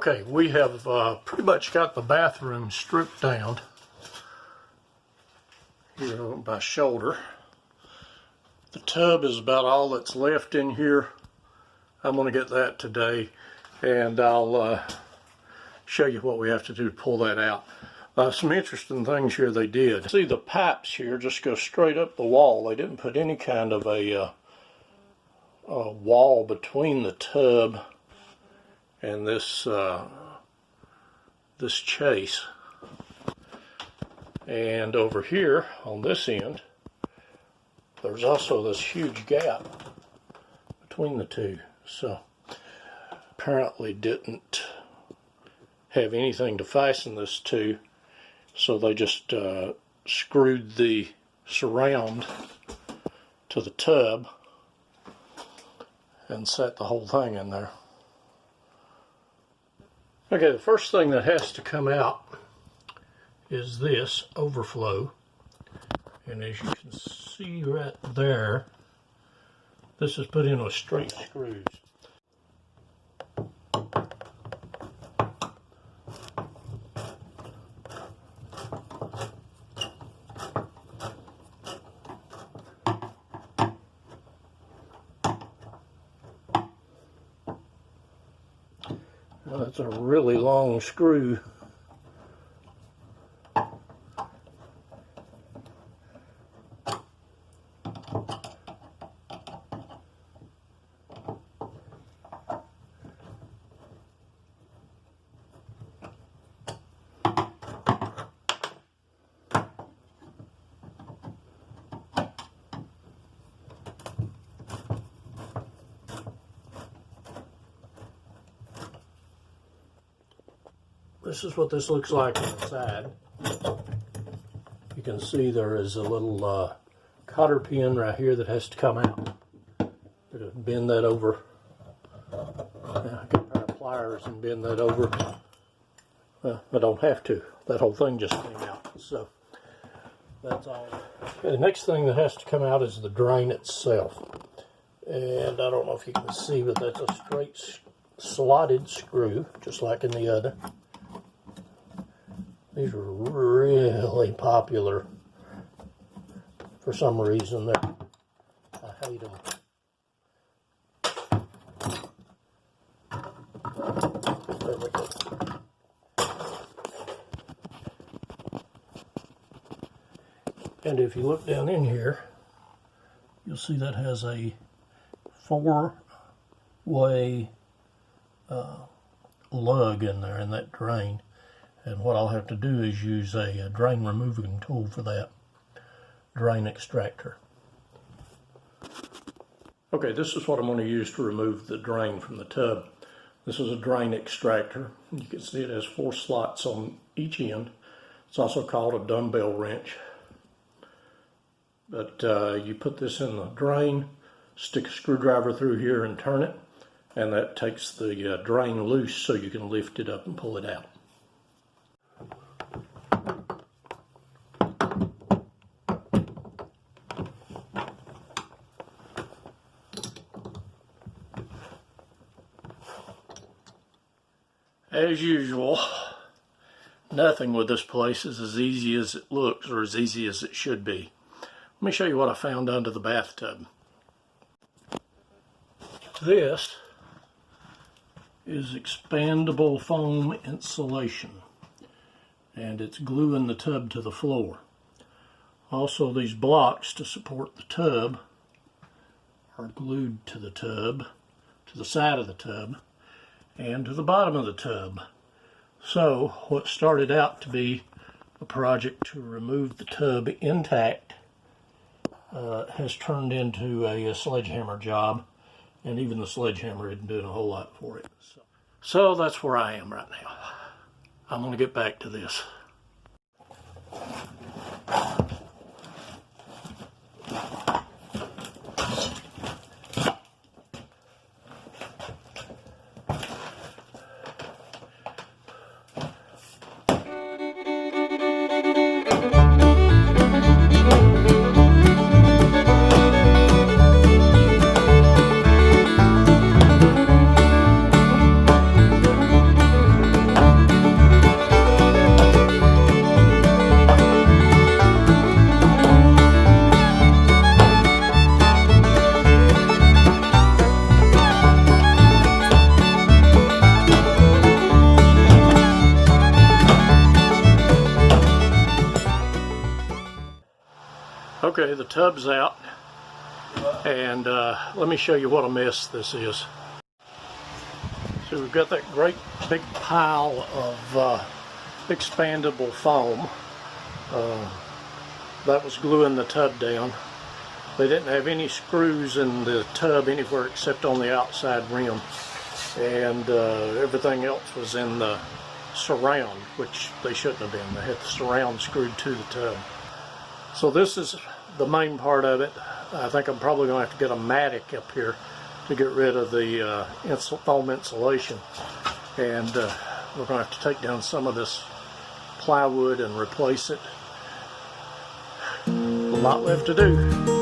Okay, we have pretty much got the bathroom stripped down here on my shoulder. The tub is about all that's left in here. I'm going to get that today, and I'll show you what we have to do to pull that out. Some interesting things here they did. See, the pipes here just go straight up the wall. They didn't put any kind of a wall between the tub and this this chase. And over here on this end, there's also this huge gap between the two. So apparently didn't have anything to fasten this to, so they just screwed the surround to the tub and set the whole thing in there. Okay, the first thing that has to come out is this overflow, and as you can see right there, this is put in with straight screws. Well, that's a really long screw. This is what this looks like inside. You can see there is a little cotter pin right here that has to come out. Bend that over. Now I get a pair of pliers and bend that over. I don't have to. That whole thing just came out. So that's all. Okay, the next thing that has to come out is the drain itself. And I don't know if you can see, but that's a straight slotted screw, just like in the other. These are really popular for some reason. I hate them. There we go. And if you look down in here, you'll see that has a four-way lug in there in that drain. And what I'll have to do is use a drain removing tool for that drain extractor. Okay, this is what I'm going to use to remove the drain from the tub. This is a drain extractor. You can see it has 4 slots on each end. It's also called a dumbbell wrench. But you put this in the drain, stick a screwdriver through here and turn it, and that takes the drain loose so you can lift it up and pull it out. As usual, nothing with this place is as easy as it looks or as easy as it should be. Let me show you what I found under the bathtub. This is expandable foam insulation, and it's gluing the tub to the floor. Also, these blocks to support the tub are glued to the tub, to the side of the tub, and to the bottom of the tub. So what started out to be a project to remove the tub intact has turned into a sledgehammer job, and even the sledgehammer isn't doing a whole lot for it. So that's where I am right now. I'm going to get back to this. Okay, the tub's out, and let me show you what a mess this is. So we've got that great big pile of expandable foam that was gluing the tub down. They didn't have any screws in the tub anywhere except on the outside rim, and everything else was in the surround, which they shouldn't have been. They had the surround screwed to the tub. So this is the main part of it. I think I'm probably going to have to get a mattock up here to get rid of the foam insulation, and we're going to have to take down some of this plywood and replace it. A lot left to do.